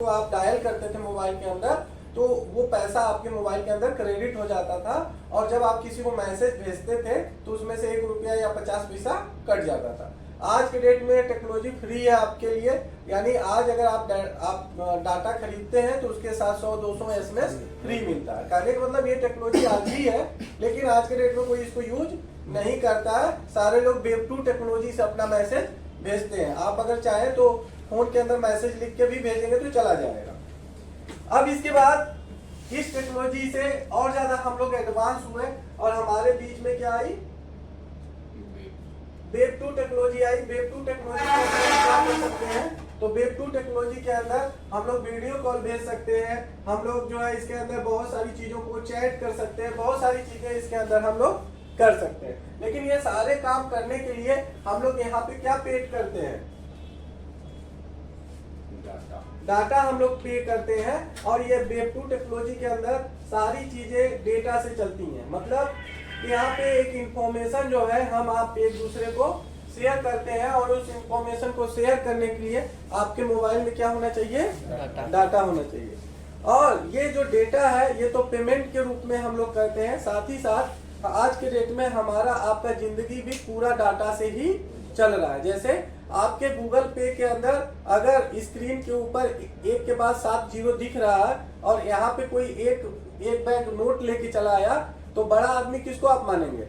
तो आप डायल करते थे मोबाइल के अंदर, तो वो पैसा आपके मोबाइल के अंदर क्रेडिट हो जाता था, और जब आप किसी को मैसेज भेजते थे तो उसमें से 1 रुपया या 50 पैसा कट जाता था। आज के डेट में टेक्नोलॉजी फ्री है आपके लिए, यानी आज अगर आप डाटा खरीदते हैं तो उसके साथ 100-200 SMS फ्री मिलता है। कहने का मतलब ये टेक्नोलॉजी आज ही है, लेकिन आज के डेट में कोई इसको यूज नहीं करता है। सारे लोग वेब 2 टेक्नोलॉजी से अपना मैसेज भेजते हैं। आप अगर चाहें तो फोन के अंदर मैसेज लिख के भी भेजेंगे तो चला जाएगा। अब इसके बाद इस टेक्नोलॉजी से और ज्यादा हम लोग एडवांस हुए और हमारे बीच में क्या आई, वेब 2 टेक्नोलॉजी आई। वेब 2 टेक्नोलॉजी क्या कर सकते हैं, तो वेब 2 टेक्नोलॉजी के अंदर हम लोग वीडियो कॉल भेज सकते हैं, हम लोग जो है इसके अंदर बहुत सारी चीजों को चैट कर सकते हैं, बहुत सारी चीजें इसके अंदर हम लोग कर सकते हैं। लेकिन ये सारे काम करने के लिए हम लोग यहाँ पे क्या पे करते हैं, डाटा हम लोग पे करते हैं। और ये वेब 2 टेक्नोलॉजी के अंदर सारी चीजें डेटा से चलती हैं। मतलब यहाँ पे एक इंफॉर्मेशन जो है हम आप एक दूसरे को शेयर करते हैं, और उस इंफॉर्मेशन को शेयर करने के लिए आपके मोबाइल में क्या होना चाहिए, डाटा होना चाहिए। और ये जो डेटा है ये तो पेमेंट के रूप में हम लोग करते हैं, साथ ही साथ आज के डेट में हमारा आपका जिंदगी भी पूरा डाटा से ही चल रहा है। जैसे आपके गूगल पे के अंदर अगर स्क्रीन के ऊपर 1 के बाद 7 जीरो दिख रहा है और यहाँ पे कोई एक बैग नोट लेके चला आया, तो बड़ा आदमी किसको आप मानेंगे?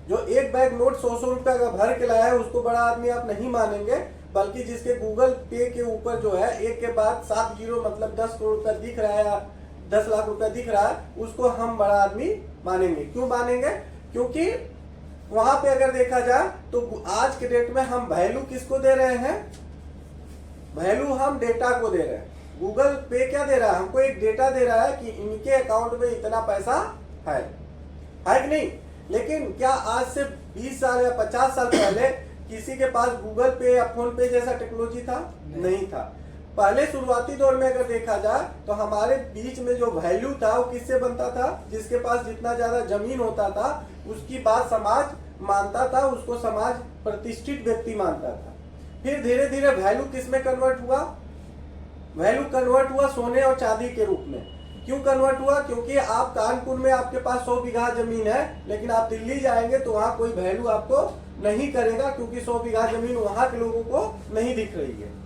जो एक बैग नोट 100 रुपया का भर के लाया है उसको बड़ा आदमी आप नहीं मानेंगे, बल्कि जिसके गूगल पे के ऊपर जो है 1 के बाद 7 जीरो मतलब 10 करोड़ रुपया दिख रहा है, 10 लाख रुपया दिख रहा है, उसको हम बड़ा आदमी मानेंगे। क्यों मानेंगे? क्योंकि वहां पे अगर देखा जाए तो आज के डेट में हम वैल्यू किसको दे रहे हैं, वैल्यू हम डेटा को दे रहे हैं। गूगल पे क्या दे रहा है, हमको एक डेटा दे रहा है कि इनके अकाउंट में इतना पैसा है कि नहीं। लेकिन क्या आज से 20 साल या 50 साल पहले किसी के पास गूगल पे या फोन पे जैसा टेक्नोलॉजी था? नहीं था। पहले शुरुआती दौर में अगर देखा जाए तो हमारे बीच में जो वैल्यू था वो किससे बनता था? जिसके पास जितना ज्यादा जमीन होता था उसकी बात समाज मानता था, उसको समाज प्रतिष्ठित व्यक्ति मानता था। फिर धीरे धीरे वैल्यू किस में कन्वर्ट हुआ? वैल्यू कन्वर्ट हुआ सोने और चांदी के रूप में। क्यों कन्वर्ट हुआ? क्योंकि आप कानपुर में आपके पास 100 बीघा जमीन है, लेकिन आप दिल्ली जाएंगे तो वहां कोई वैल्यू आपको नहीं करेगा, क्योंकि 100 बीघा जमीन वहां के लोगों को नहीं दिख रही है।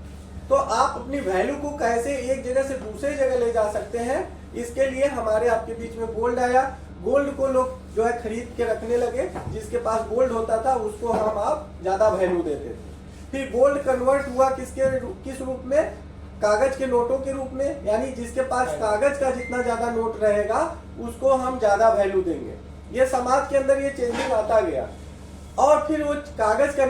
तो आप अपनी वैल्यू को कैसे एक जगह से दूसरे जगह ले जा सकते हैं, इसके लिए हमारे आपके बीच में गोल्ड आया। गोल्ड को लोग जो है खरीद के रखने लगे, जिसके पास गोल्ड होता था उसको हम आप ज्यादा वैल्यू देते थे। फिर गोल्ड कन्वर्ट हुआ किस रूप में? कागज के नोटों के रूप में, यानी जिसके पास कागज का जितना ज्यादा नोट रहेगा उसको हम ज्यादा वैल्यू देंगे। ये समाज के अंदर ये चेंजिंग आता गया। और फिर वो कागज का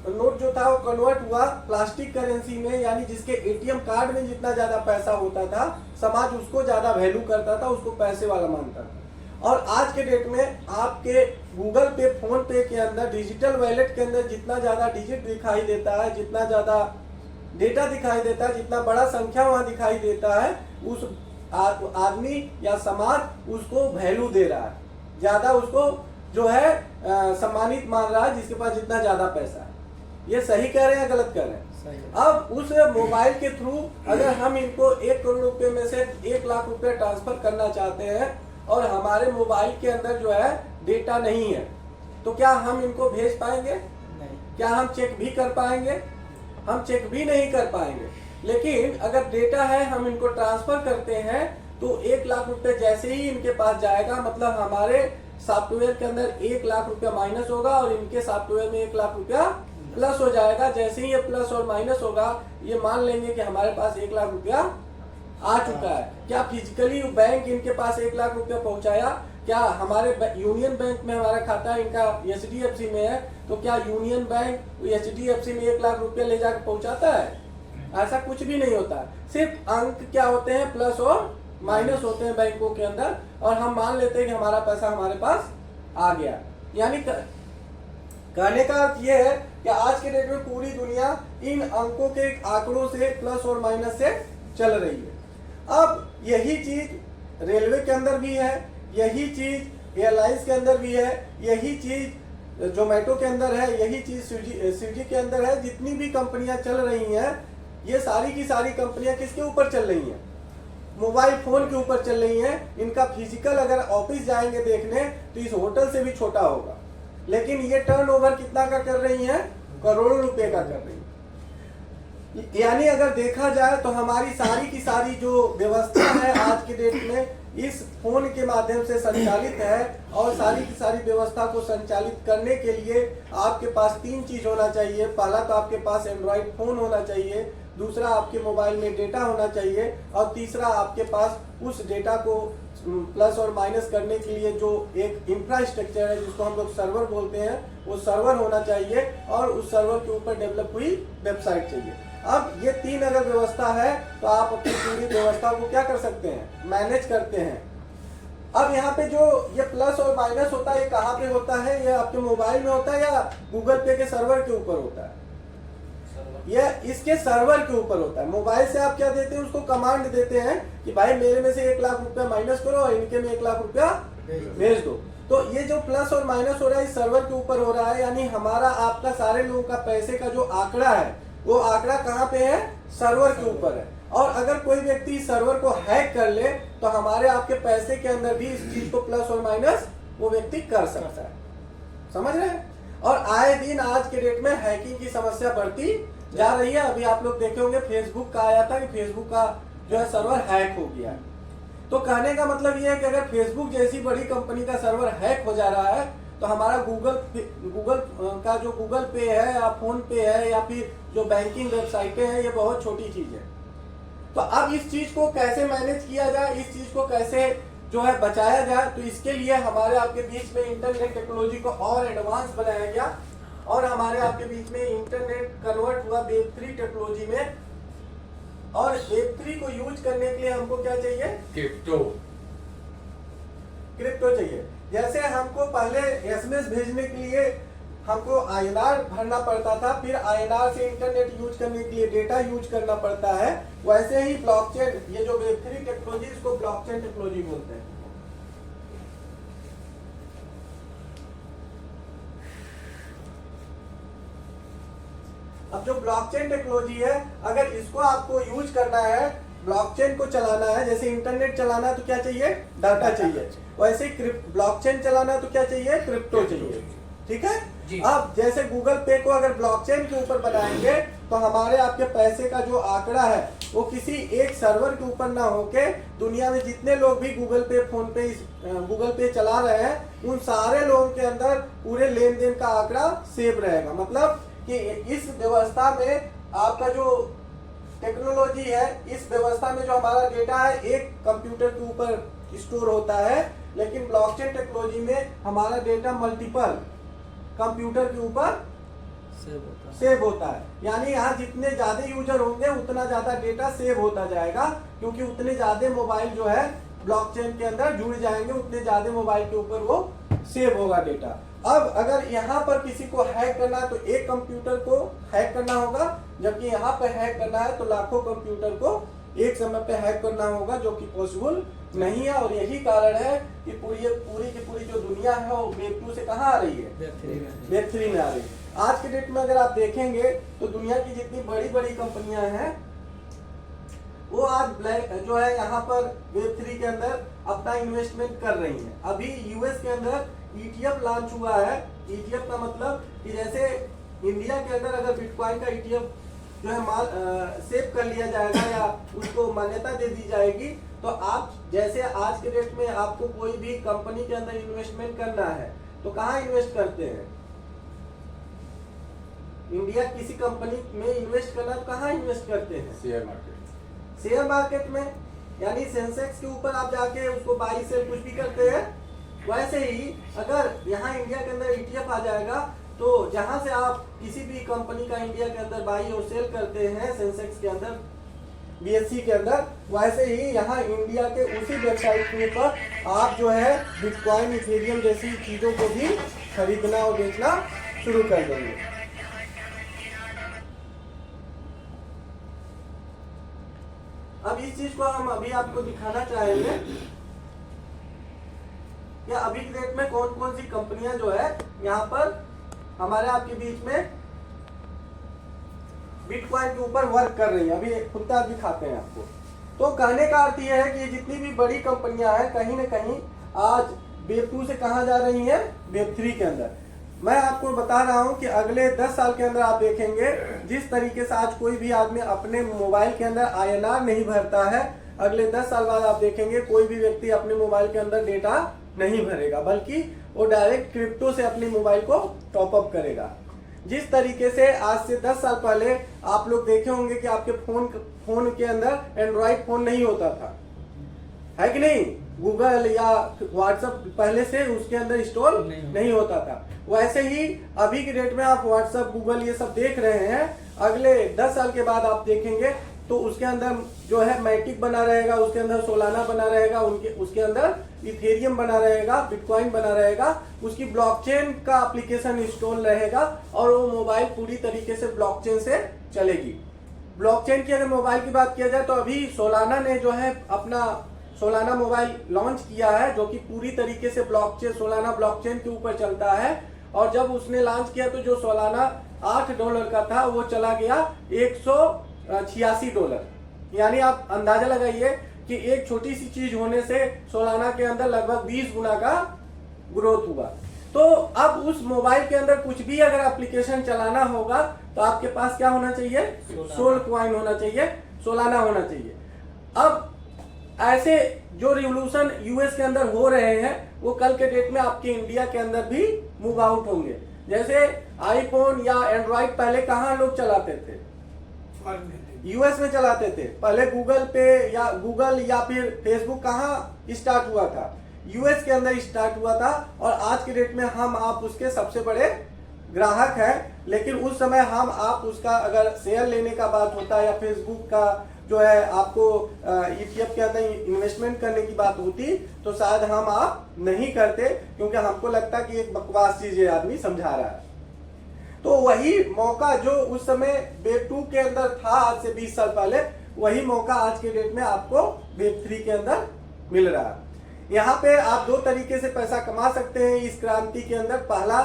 नोट जो था वो कन्वर्ट हुआ प्लास्टिक करेंसी में, यानी जिसके ATM कार्ड में जितना ज्यादा पैसा होता था समाज उसको ज्यादा वैल्यू करता था, उसको पैसे वाला मानता था। और आज के डेट में आपके गूगल पे, फोन पे के अंदर, डिजिटल वॉलेट के अंदर जितना ज्यादा डिजिट दिखाई देता है, जितना ज्यादा डेटा दिखाई देता है, जितना बड़ा संख्या वहां दिखाई देता है, उस आदमी या समाज उसको वैल्यू दे रहा है, ज्यादा उसको जो है सम्मानित मान रहा है, जिसके पास जितना ज्यादा पैसा है। ये सही कह रहे हैं या गलत कह रहे हैं? अब उस मोबाइल के थ्रू अगर हम इनको 1 करोड़ रुपए में से 1 लाख रुपए ट्रांसफर करना चाहते हैं और हमारे मोबाइल के अंदर जो है डेटा नहीं है, तो क्या हम इनको भेज पाएंगे? नहीं। क्या हम चेक भी कर पाएंगे? हम चेक भी नहीं कर पाएंगे। लेकिन अगर डेटा है, हम इनको ट्रांसफर करते हैं, तो 1 लाख रुपए जैसे ही इनके पास जाएगा, मतलब हमारे सॉफ्टवेयर के अंदर 1 लाख रुपया माइनस होगा और इनके सॉफ्टवेयर में 1 लाख रुपया प्लस हो जाएगा। जैसे ही ये प्लस और माइनस होगा, ये मान लेंगे कि हमारे पास 1 लाख रुपया आ चुका है। क्या फिजिकली बैंक इनके पास 1 लाख रुपया पहुंचाया? क्या हमारे यूनियन बैंक में हमारा खाता है, इनका HDFC में है, तो क्या यूनियन बैंक HDFC में 1 लाख रुपया ले जाकर पहुंचाता है? ऐसा कुछ भी नहीं होता। सिर्फ अंक क्या होते हैं? प्लस और माइनस होते हैं बैंकों के अंदर, और हम मान लेते हैं कि हमारा पैसा हमारे पास आ गया। यानी कहने का अर्थ ये है कि आज के डेट में पूरी दुनिया इन अंकों के आंकड़ों से, प्लस और माइनस से चल रही है। अब यही चीज रेलवे के अंदर भी है, यही चीज एयरलाइंस के अंदर भी है, यही चीज जोमेटो के अंदर है, यही चीज स्विगी के अंदर है। जितनी भी कंपनियां चल रही हैं, ये सारी की सारी कंपनियां किसके ऊपर चल रही हैं? मोबाइल फोन के ऊपर चल रही हैं। इनका फिजिकल अगर ऑफिस जाएंगे देखने तो इस होटल से भी छोटा होगा, लेकिन ये टर्नओवर कितना का कर रही हैं? करोड़ों रुपए का कर रही हैं। यानी अगर देखा जाए तो हमारी सारी की सारी जो व्यवस्था है आज के डेट में इस फोन के माध्यम से संचालित है, और सारी की सारी व्यवस्था को संचालित करने के लिए आपके पास 3 चीज होना चाहिए। पहला तो आपके पास एंड्रॉइड फोन होना चाहिए, दूसरा आपके मोबाइल में डेटा होना चाहिए, और तीसरा आपके पास उस डेटा को प्लस और माइनस करने के लिए जो एक इंफ्रास्ट्रक्चर है जिसको हम लोग सर्वर बोलते हैं, वो सर्वर होना चाहिए, और उस सर्वर के ऊपर डेवलप हुई वेबसाइट चाहिए। अब ये 3 अगर व्यवस्था है तो आप अपनी पूरी व्यवस्था को क्या कर सकते हैं? मैनेज करते हैं। अब यहाँ पे जो ये प्लस और माइनस होता है, ये कहाँ पे होता है? ये आपके मोबाइल में होता है या गूगल पे के सर्वर के ऊपर होता है? ये इसके सर्वर के ऊपर होता है। मोबाइल से आप क्या देते हैं? उसको कमांड देते हैं कि भाई मेरे में से 1 लाख रुपया माइनस करो और इनके में 1 लाख रुपया भेज दो। तो ये जो प्लस और माइनस हो रहा है इस सर्वर के ऊपर हो रहा है, यानी हमारा आपका सारे लोगों का पैसे का जो आंकड़ा है वो आंकड़ा कहाँ पे है? सर्वर के ऊपर है। और अगर कोई व्यक्ति सर्वर को हैक कर ले तो हमारे आपके पैसे के अंदर भी इस चीज को प्लस और माइनस वो व्यक्ति कर सकता है। समझ रहे हैं? और आए दिन आज के डेट में हैकिंग की समस्या बढ़ती जा रही है। अभी आप लोग देखे होंगे फेसबुक का आया था कि फेसबुक का जो है सर्वर हैक हो गया है। तो कहने का मतलब ये है कि अगर फेसबुक जैसी बड़ी कंपनी का सर्वर हैक हो जा रहा है तो हमारा गूगल का जो गूगल पे है या फोन पे है या फिर जो बैंकिंग वेबसाइटें हैं ये बहुत छोटी चीज है। तो अब इस चीज को कैसे मैनेज किया जाए, इस चीज को कैसे जो है बचाया जाए, तो इसके लिए हमारे आपके बीच में इंटरनेट टेक्नोलॉजी को और एडवांस बनाया गया, और हमारे आपके बीच में इंटरनेट कन्वर्ट हुआ Web3 टेक्नोलॉजी में। और Web3 को यूज करने के लिए हमको क्या चाहिए? क्रिप्टो चाहिए। जैसे हमको पहले एसएमएस भेजने के लिए हमको आईएनआर भरना पड़ता था, फिर आईएनआर से इंटरनेट यूज करने के लिए डेटा यूज करना पड़ता है, वैसे ही ब्लॉकचेन, ये जो Web3 टेक्नोलॉजी इसको ब्लॉकचेन टेक्नोलॉजी बोलते हैं। अब जो ब्लॉकचेन टेक्नोलॉजी है, अगर इसको आपको यूज करना है, ब्लॉकचेन को चलाना है, जैसे इंटरनेट चलाना है तो क्या चाहिए? डाटा चाहिए। वैसे ही ब्लॉकचेन चलाना है तो क्या चाहिए? क्रिप्टो चाहिए। ठीक है? अब जैसे गूगल पे को अगर ब्लॉकचेन के ऊपर बनाएंगे तो हमारे आपके पैसे का जो आंकड़ा है वो किसी एक सर्वर के ऊपर ना होके दुनिया में जितने लोग भी गूगल पे, फोन पे, गूगल पे चला रहे हैं उन सारे लोगों के अंदर पूरे लेन देन का आंकड़ा सेव रहेगा। मतलब कि इस व्यवस्था में आपका जो टेक्नोलॉजी है, इस व्यवस्था में जो हमारा डेटा है एक कंप्यूटर के ऊपर स्टोर होता है, लेकिन ब्लॉकचेन टेक्नोलॉजी में हमारा डेटा मल्टीपल कंप्यूटर के ऊपर सेव होता है। यानी यहाँ जितने ज्यादा यूजर होंगे उतना ज्यादा डेटा सेव होता जाएगा, क्योंकि उतने ज्यादा मोबाइल जो है ब्लॉकचेन के अंदर जुड़ जाएंगे, उतने ज्यादा मोबाइल के ऊपर वो सेव होगा डेटा। अब अगर यहाँ पर किसी को हैक करना है तो एक कंप्यूटर को हैक करना होगा, जबकि यहाँ पर हैक करना है तो लाखों कंप्यूटर को एक समय पे हैक करना होगा, जो कि पॉसिबल नहीं है। और यही कारण है कि पूरी की पूरी जो दुनिया है वो Web2 से कहाँ आ रही है? Web3 में आ रही है। आज के डेट में अगर आप देखेंगे तो दुनिया की जितनी बड़ी बड़ी कंपनियां हैं वो आज जो है यहाँ पर Web3 के अंदर अपना इन्वेस्टमेंट कर रही हैं। अभी यूएस के अंदर ETF लॉन्च हुआ है। ETF का मतलब कि जैसे इंडिया के अंदर अगर बिटकॉइन का ETF जो है सेव कर लिया जाएगा या उसको मान्यता दे दी जाएगी, तो आप जैसे आज के डेट में आपको कोई भी कंपनी के अंदर इन्वेस्टमेंट करना है तो कहाँ इन्वेस्ट करते हैं? इंडिया किसी कंपनी में इन्वेस्ट करना तो कहाँ इन्वेस्ट करते हैं? शेयर मार्केट में। यानी सेंसेक्स के ऊपर आप जाके उसको बाई सेल कुछ भी करते हैं। वैसे ही अगर यहाँ इंडिया के अंदर ETF आ जाएगा तो जहां से आप किसी भी कंपनी का इंडिया के अंदर बाई और सेल करते हैं सेंसेक्स के अंदर, BSE के अंदर, वैसे ही यहाँ इंडिया के उसी वेबसाइट के ऊपर आप जो है बिटकॉइन, इथेरियम जैसी चीजों को भी खरीदना और बेचना शुरू कर देंगे। अब इस चीज को हम अभी आपको दिखाना चाहेंगे कि अभी के डेट में कौन कौन सी कंपनियां जो है यहाँ पर हमारे आपके बीच में बिटकॉइन के ऊपर वर्क कर रही हैं। अभी खुलता दिखाते हैं आपको। तो कहने का अर्थ यह है कि जितनी भी बड़ी कंपनियां हैं कहीं ना कहीं आज वेब 2 से कहाँ जा रही हैं, वेब 3 के अंदर। मैं आपको बता रहा हूं कि अगले 10 साल के अंदर आप देखेंगे जिस तरीके से आज कोई भी आदमी अपने मोबाइल के अंदर INR नहीं भरता है, अगले 10 साल बाद आप देखेंगे कोई भी व्यक्ति अपने मोबाइल के अंदर डेटा नहीं भरेगा, बल्कि वो डायरेक्ट क्रिप्टो से अपने मोबाइल को टॉप अप करेगा। जिस तरीके से आज से 10 साल पहले आप लोग देखे होंगे कि आपके फोन के अंदर एंड्रॉइड फोन नहीं होता था, है कि नहीं, गूगल या व्हाट्सएप पहले से उसके अंदर इंस्टॉल नहीं होता था। वैसे ही अभी की डेट में आप व्हाट्सएप गूगल ये सब देख रहे हैं, अगले 10 साल के बाद आप देखेंगे तो उसके अंदर जो है मैटिक बना रहेगा, उसके अंदर सोलाना बना रहेगा, उसके अंदर इथेरियम बना रहेगा, बिटकॉइन बना रहेगा, उसकी ब्लॉकचेन का एप्लीकेशन इंस्टॉल रहेगा और वो मोबाइल पूरी तरीके से ब्लॉकचेन से चलेगी। ब्लॉकचेन की अगर मोबाइल की बात किया जाए तो अभी सोलाना ने जो है अपना सोलाना मोबाइल लॉन्च किया है, जो कि पूरी तरीके से ब्लॉकचेन सोलाना ब्लॉकचेन के ऊपर चलता है। और जब उसने लॉन्च किया तो जो सोलाना $8 का था वो चला गया $186। यानी आप अंदाजा लगाइए कि एक छोटी सी चीज होने से सोलाना के अंदर लगभग 20 गुना का ग्रोथ हुआ। तो अब उस मोबाइल के अंदर कुछ भी अगर एप्लीकेशन चलाना होगा तो आपके पास क्या होना चाहिए, सोल कॉइन होना चाहिए, सोलाना होना चाहिए। अब ऐसे जो रिवोल्यूशन यूएस के अंदर हो रहे हैं वो कल के डेट में आपके इंडिया के अंदर भी मूव आउट होंगे। जैसे आईफोन या एंड्रॉइड पहले कहाँ लोग चलाते थे, यूएस में चलाते थे। पहले गूगल पे या गूगल या फिर फेसबुक कहाँ स्टार्ट हुआ था, यूएस के अंदर स्टार्ट हुआ था। और आज के डेट में हम आप उसके सबसे बड़े ग्राहक हैं। लेकिन उस समय हम आप उसका अगर शेयर लेने का बात होता या फेसबुक का जो है आपको ETF के अंदर इन्वेस्टमेंट करने की बात होती तो शायद हम आप नहीं करते, क्योंकि हमको लगता कि एक बकवास चीज ये आदमी समझा रहा है। तो वही मौका जो उस समय वेब 2 के अंदर था आज से 20 साल पहले, वही मौका आज के डेट में आपको वेब 3 के अंदर मिल रहा है। यहाँ पे आप 2 तरीके से पैसा कमा सकते हैं इस क्रांति के अंदर। पहला,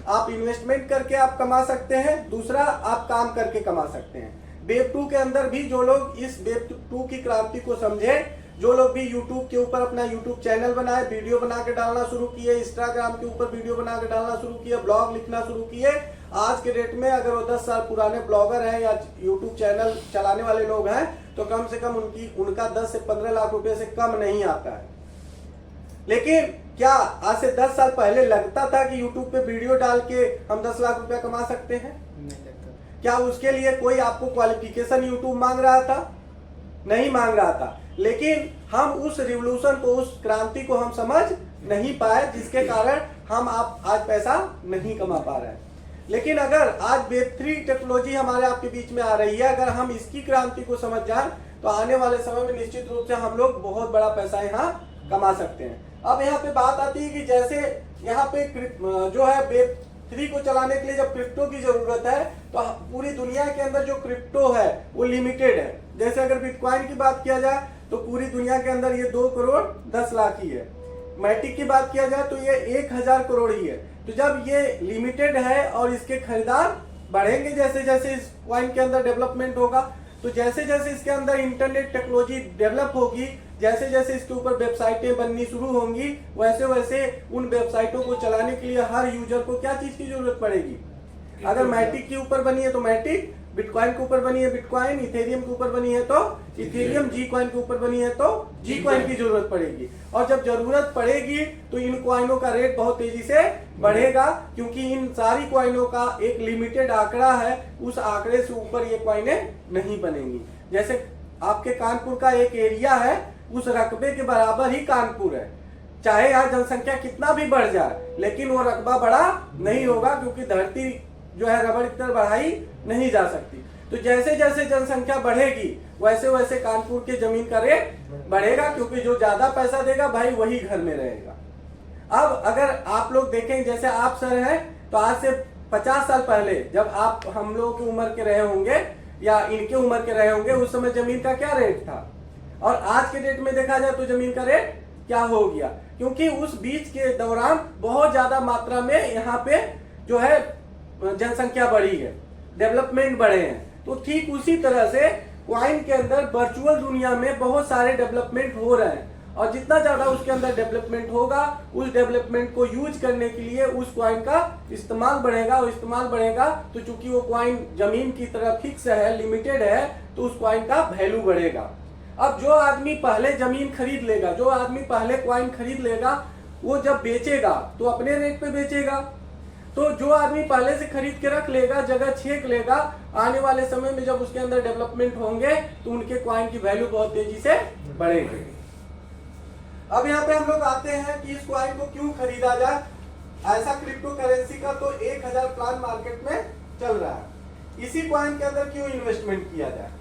आप इन्वेस्टमेंट करके आप कमा सकते हैं, दूसरा आप काम करके कमा सकते हैं। वेब 2 के अंदर भी जो लोग इस वेब 2 की क्रांति को समझे, जो लोग भी YouTube के ऊपर अपना YouTube चैनल बनाए, वीडियो बना के डालना शुरू किए, इंस्टाग्राम के ऊपर वीडियो बना के डालना शुरू किए, ब्लॉग लिखना शुरू किए, आज के डेट में अगर वो 10 साल पुराने ब्लॉगर हैं या YouTube चैनल चलाने वाले लोग हैं तो कम से कम उनका 10 से 15 लाख रुपए से कम नहीं आता है। लेकिन क्या आज से 10 साल पहले लगता था कि YouTube पे वीडियो डाल के हम 10 लाख रुपया कमा सकते हैं? क्या उसके लिए कोई आपको क्वालिफिकेशन YouTube मांग रहा था? नहीं मांग रहा था। लेकिन हम उस रिवोल्यूशन को, उस क्रांति को हम समझ नहीं पाए, जिसके कारण हम आप आज पैसा नहीं कमा पा रहे हैं। लेकिन अगर आज वेब 3 टेक्नोलॉजी हमारे आपके बीच में आ रही है, अगर हम इसकी क्रांति को समझ जाए तो आने वाले समय में निश्चित रूप से हम लोग बहुत बड़ा पैसा यहाँ कमा सकते हैं। अब यहाँ पे बात आती है कि जैसे यहाँ पे जो है वेब 3 को चलाने के लिए जब क्रिप्टो की जरूरत है तो पूरी दुनिया के अंदर जो क्रिप्टो है वो लिमिटेड है। जैसे अगर बिटकॉइन की बात किया जाए तो पूरी दुनिया के अंदर ये 2 करोड़ 10 लाख ही है। मैटिक की बात किया जाए तो ये 1000 करोड़ ही है। तो जब ये लिमिटेड है और इसके खरीदार बढ़ेंगे, जैसे जैसे इस कॉइन के अंदर डेवलपमेंट होगा, तो जैसे जैसे इसके अंदर इंटरनेट टेक्नोलॉजी डेवलप होगी, जैसे जैसे इसके ऊपर वेबसाइटें बननी शुरू होंगी, वैसे वैसे उन वेबसाइटों को चलाने के लिए हर यूजर को क्या चीज की जरूरत पड़ेगी? अगर मैटिक के ऊपर बनी है तो मैटिक, बिटकॉइन के ऊपर बनी है बिटकॉइन, इथेरियम के ऊपर बनी है तो इथेरियम, जी कॉइन के ऊपर बनी है तो जी कॉइन की जरूरत पड़ेगी। और जब जरूरत पड़ेगी तो इन कॉइनों का रेट बहुत तेजी से बढ़ेगा, क्योंकि इन सारी कॉइनों का एक लिमिटेड आंकड़ा है, उस आंकड़े से ऊपर ये कॉइनें नहीं बनेंगी। जैसे आपके कानपुर का एक एरिया है, उस रकबे के बराबर ही कानपुर है। चाहे यहाँ जनसंख्या कितना भी बढ़ जाए लेकिन वो रकबा बड़ा नहीं होगा, क्योंकि धरती जो है रबड़ की तरह बढ़ाई नहीं जा सकती। तो जैसे जैसे जनसंख्या बढ़ेगी वैसे वैसे कानपुर के जमीन का रेट बढ़ेगा, क्योंकि जो ज्यादा पैसा देगा भाई वही घर में रहेगा। अब अगर आप लोग देखें, जैसे आप सर हैं तो आज से 50 साल पहले जब आप हम लोगों की उम्र के रहे होंगे या इनके उम्र के रहे होंगे, उस समय जमीन का क्या रेट था और आज के डेट में देखा जाए तो जमीन का रेट क्या हो गया? क्योंकि उस बीच के दौरान बहुत ज्यादा मात्रा में यहाँ पे जो है जनसंख्या बढ़ी है, डेवलपमेंट बढ़े हैं, तो ठीक उसी तरह से क्वाइन के अंदर वर्चुअल दुनिया में बहुत सारे डेवलपमेंट हो रहे हैं, और जितना ज्यादा उसके अंदर डेवलपमेंट होगा उस डेवलपमेंट को यूज करने के लिए उस क्वाइन का इस्तेमाल बढ़ेगा, और इस्तेमाल बढ़ेगा तो चूंकि वो क्वाइन जमीन की तरह फिक्स है, लिमिटेड है, तो उस क्वाइन का वैल्यू बढ़ेगा। अब जो आदमी पहले जमीन खरीद लेगा, जो आदमी पहले क्वाइन खरीद लेगा, वो जब बेचेगा तो अपने रेट पे बेचेगा। तो जो आदमी पहले से खरीद के रख लेगा, जगह छेक लेगा, आने वाले समय में जब उसके अंदर डेवलपमेंट होंगे तो उनके क्वाइन की वैल्यू बहुत तेजी से बढ़ेगी। अब यहाँ पे हम लोग आते हैं कि इस क्वाइन को क्यों खरीदा जाए। ऐसा क्रिप्टो करेंसी का तो 1000 प्लान मार्केट में चल रहा है, इसी क्वाइन के अंदर क्यों इन्वेस्टमेंट किया जाए।